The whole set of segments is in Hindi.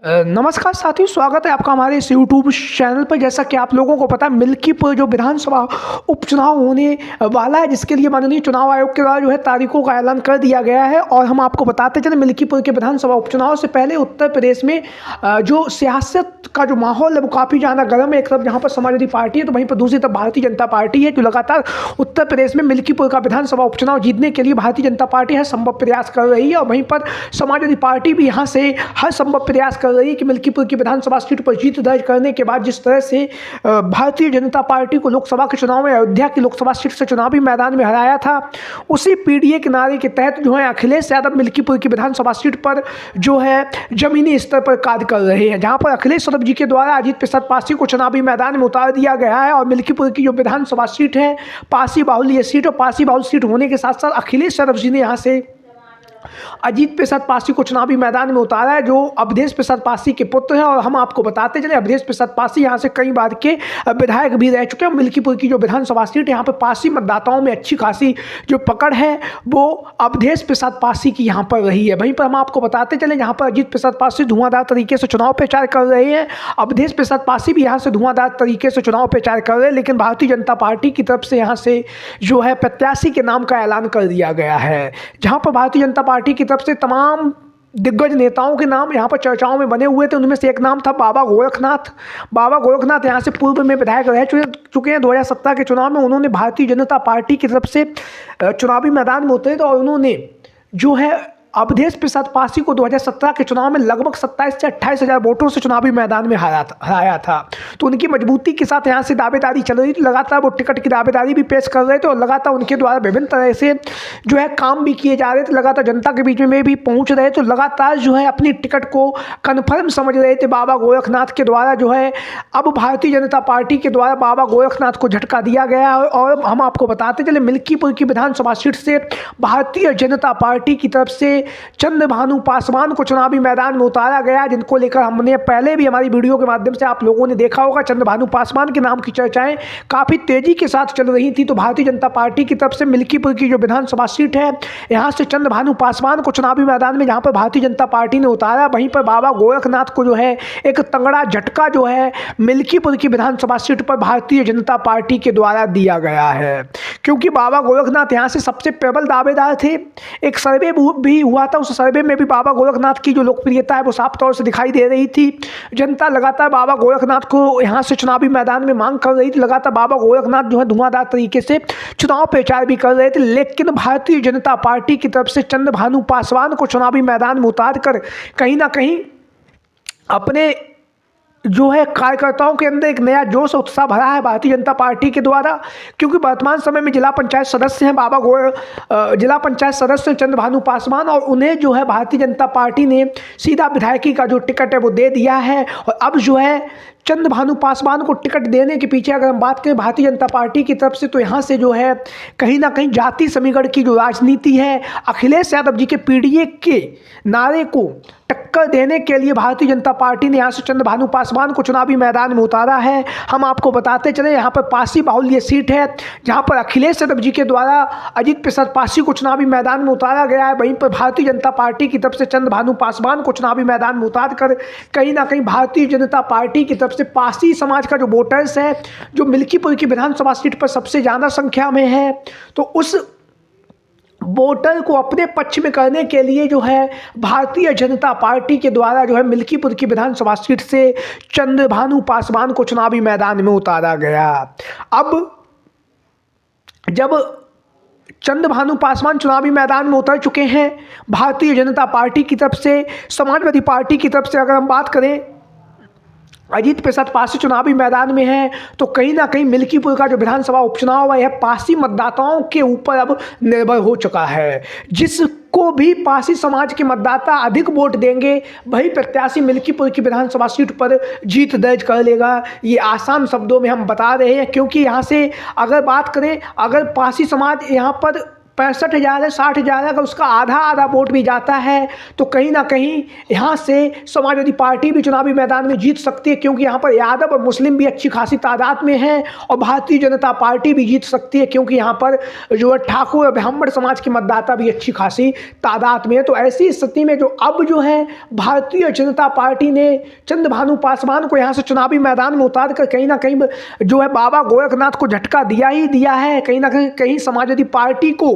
नमस्कार साथियों, स्वागत है आपका हमारे इस यूट्यूब चैनल पर। जैसा कि आप लोगों को पता है, मिल्कीपुर जो विधानसभा उपचुनाव होने वाला है, जिसके लिए माननीय चुनाव आयोग के द्वारा जो है तारीखों का ऐलान कर दिया गया है। और हम आपको बताते चले, मिल्कीपुर के विधानसभा उपचुनाव से पहले उत्तर प्रदेश में जो सियासत का जो माहौल है वो काफ़ी ज़्यादा गर्म है। एक तरफ जहाँ पर समाजवादी पार्टी है तो वहीं पर दूसरी तरफ भारतीय जनता पार्टी है, जो लगातार उत्तर प्रदेश में मिल्कीपुर का विधानसभा उपचुनाव जीतने के लिए भारतीय जनता पार्टी हर संभव प्रयास कर रही है। और वहीं पर समाजवादी पार्टी भी यहाँ से हर संभव प्रयास कर रही है कि मिल्कीपुर की विधानसभा सीट पर जीत दर्ज करने के बाद जिस तरह से भारतीय जनता पार्टी को लोकसभा के चुनाव में अयोध्या की लोकसभा सीट से चुनावी मैदान में हराया था, उसी पीडीए के नारे के तहत जो है अखिलेश यादव मिल्कीपुर की विधानसभा सीट पर जो है जमीनी स्तर पर कार्य कर रहे हैं, जहां पर अखिलेश यादव जी के द्वारा अजीत प्रसाद पासी को चुनावी मैदान में उतार दिया गया है। और मिल्कीपुर की जो विधानसभा सीट है, पासी बाहुल ये सीट, और पासी बाहुल सीट होने के साथ साथ अखिलेश यादव जी ने यहाँ से अजीत प्रसाद पासी को चुनावी मैदान में उतारा है, जो अवधेश प्रसाद पासी के पुत्र हैं। और हम आपको बताते चले, अवधेश प्रसाद पासी यहाँ से कई बार के विधायक भी रह चुके हैं। मिल्कीपुर की जो विधानसभा सीट है, यहाँ पर पासी मतदाताओं में अच्छी खासी जो पकड़ है वो अवधेश प्रसाद पासी की यहाँ पर रही है। वहीं पर हम आपको बताते चले, यहाँ पर अजीत प्रसाद पासी धुआंधार तरीके से चुनाव प्रचार कर रहे हैं, अवधेश प्रसाद पासी भी यहाँ से धुआंधार तरीके से चुनाव प्रचार कर रहे हैं। लेकिन भारतीय जनता पार्टी की तरफ से यहाँ से जो है प्रत्याशी के नाम का ऐलान कर दिया गया है, जहाँ पर भारतीय जनता पार्टी की तरफ से तमाम दिग्गज नेताओं के नाम यहाँ पर चर्चाओं में बने हुए थे। उनमें से एक नाम था बाबा गोरखनाथ। बाबा गोरखनाथ यहाँ से पूर्व में विधायक रह चुके हैं। 2017 के चुनाव में उन्होंने भारतीय जनता पार्टी की तरफ से चुनावी मैदान में उतरे थे और उन्होंने जो है अवधेश प्रसाद पासी को 2017 के चुनाव में लगभग 27 से 28 हज़ार वोटों से चुनावी मैदान में हराया था। तो उनकी मजबूती के साथ यहाँ से दावेदारी चल रही थी, लगातार वो टिकट की दावेदारी भी पेश कर रहे थे और लगातार उनके द्वारा विभिन्न तरह से जो है काम भी किए जा रहे थे, लगातार जनता के बीच में भी पहुँच रहे थे, लगातार जो है अपनी टिकट को कन्फर्म समझ रहे थे बाबा गोरखनाथ के द्वारा। जो है अब भारतीय जनता पार्टी के द्वारा बाबा गोरखनाथ को झटका दिया गया। और हम आपको बताते चले, मिल्कीपुर की विधानसभा सीट से भारतीय जनता पार्टी की तरफ से चंद्रभानु पासवान को चुनावी मैदान में उतारा गया, जिनको लेकर हमने पहले भी हमारी वीडियो के माध्यम से आप लोगों ने देखा होगा। चंद्रभानु पासवान के नाम की चर्चाएं काफ़ी तेजी के साथ चल रही थी। तो भारतीय जनता पार्टी की तरफ से मिल्कीपुर की जो विधानसभा सीट है, यहाँ से चंद्रभानु पासवान को चुनावी मैदान में जहाँ पर भारतीय जनता पार्टी ने उतारा, वहीं पर बाबा गोरखनाथ को जो है एक तगड़ा झटका जो है मिल्कीपुर की विधानसभा सीट पर भारतीय जनता पार्टी के द्वारा दिया गया है। क्योंकि बाबा गोरखनाथ यहाँ से सबसे प्रबल दावेदार थे। एक सर्वे भी हुआ था, उस सर्वे में भी बाबा गोरखनाथ की जो लोकप्रियता है वो साफ तौर से दिखाई दे रही थी। जनता लगातार बाबा गोरखनाथ को यहाँ से चुनावी मैदान में मांग कर रही थी, लगातार बाबा गोरखनाथ जो है धुआंधार तरीके से चुनाव प्रचार भी कर रहे थे। लेकिन भारतीय जनता पार्टी की तरफ से चंद्रभानु पासवान को चुनावी मैदान में उतार कर कहीं ना कहीं अपने जो है कार्यकर्ताओं के अंदर एक नया जोश और उत्साह भरा है भारतीय जनता पार्टी के द्वारा। क्योंकि वर्तमान समय में जिला पंचायत सदस्य हैं जिला पंचायत सदस्य चंद्रभानु पासवान, और उन्हें जो है भारतीय जनता पार्टी ने सीधा विधायकी का जो टिकट है वो दे दिया है। और अब जो है चंद्रभानु पासवान को टिकट देने के पीछे अगर हम बात करें भारतीय जनता पार्टी की तरफ से, तो यहाँ से जो है कहीं ना कहीं जाति समीकरण की जो राजनीति है, अखिलेश यादव जी के पीडीए के नारे को टक्कर देने के लिए भारतीय जनता पार्टी ने यहाँ से चंद्रभानु पासवान को चुनावी मैदान में उतारा है। हम आपको बताते चले, यहाँ पर पासी बाहुल ये सीट है जहाँ पर अखिलेश यादव जी के द्वारा अजीत प्रसाद पासी को चुनावी मैदान में उतारा गया है। वहीं पर भारतीय जनता पार्टी की तरफ से चंद्रभानु पासवान को चुनावी मैदान में उतार कर कहीं ना कहीं भारतीय जनता पार्टी की तरफ से पासी समाज का जो वोटर्स है, जो मिल्कीपुर की विधानसभा सीट पर सबसे ज़्यादा संख्या में है, तो उस वोटर को अपने पक्ष में करने के लिए जो है भारतीय जनता पार्टी के द्वारा जो है मिल्कीपुर की विधानसभा सीट से चंद्रभानु पासवान को चुनावी मैदान में उतारा गया। अब जब चंद्रभानु पासवान चुनावी मैदान में उतर चुके हैं भारतीय जनता पार्टी की तरफ से, समाजवादी पार्टी की तरफ से अगर हम बात करें, अजीत प्रसाद पासी चुनावी मैदान में है, तो कहीं ना कहीं मिल्कीपुर का जो विधानसभा उपचुनाव है यह पासी मतदाताओं के ऊपर अब निर्भर हो चुका है। जिसको भी पासी समाज के मतदाता अधिक वोट देंगे वही प्रत्याशी मिल्कीपुर की विधानसभा सीट पर जीत दर्ज कर लेगा। ये आसान शब्दों में हम बता रहे हैं, क्योंकि यहाँ से अगर बात करें, अगर पासी समाज यहाँ पर 65,000 है, 60,000 है, अगर उसका आधा वोट भी जाता है तो कहीं ना कहीं यहाँ से समाजवादी पार्टी भी चुनावी मैदान में जीत सकती है, क्योंकि यहाँ पर यादव और मुस्लिम भी अच्छी खासी तादाद में हैं, और भारतीय जनता पार्टी भी जीत सकती है क्योंकि यहाँ पर जो है ठाकुर और ब्राह्मण समाज के मतदाता भी अच्छी खासी तादाद में है। तो ऐसी स्थिति में जो अब जो है भारतीय जनता पार्टी ने चंद्रभानु पासवान को यहाँ से चुनावी मैदान में उतार कर कहीं ना कहीं जो है बाबा गोरखनाथ को झटका दिया ही दिया है। कहीं ना कहीं समाजवादी पार्टी को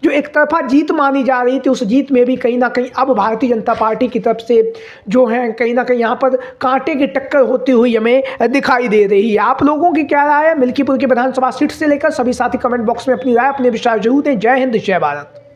जो एक तरफा जीत मानी जा रही थी, उस जीत में भी कहीं ना कहीं अब भारतीय जनता पार्टी की तरफ से जो है कहीं ना कहीं यहाँ पर कांटे की टक्कर होती हुई हमें दिखाई दे रही है। आप लोगों की क्या राय है मिल्कीपुर की विधानसभा सीट से लेकर? सभी साथी कमेंट बॉक्स में अपनी राय, अपने विचार जरूर दें। जय हिंद, जय भारत।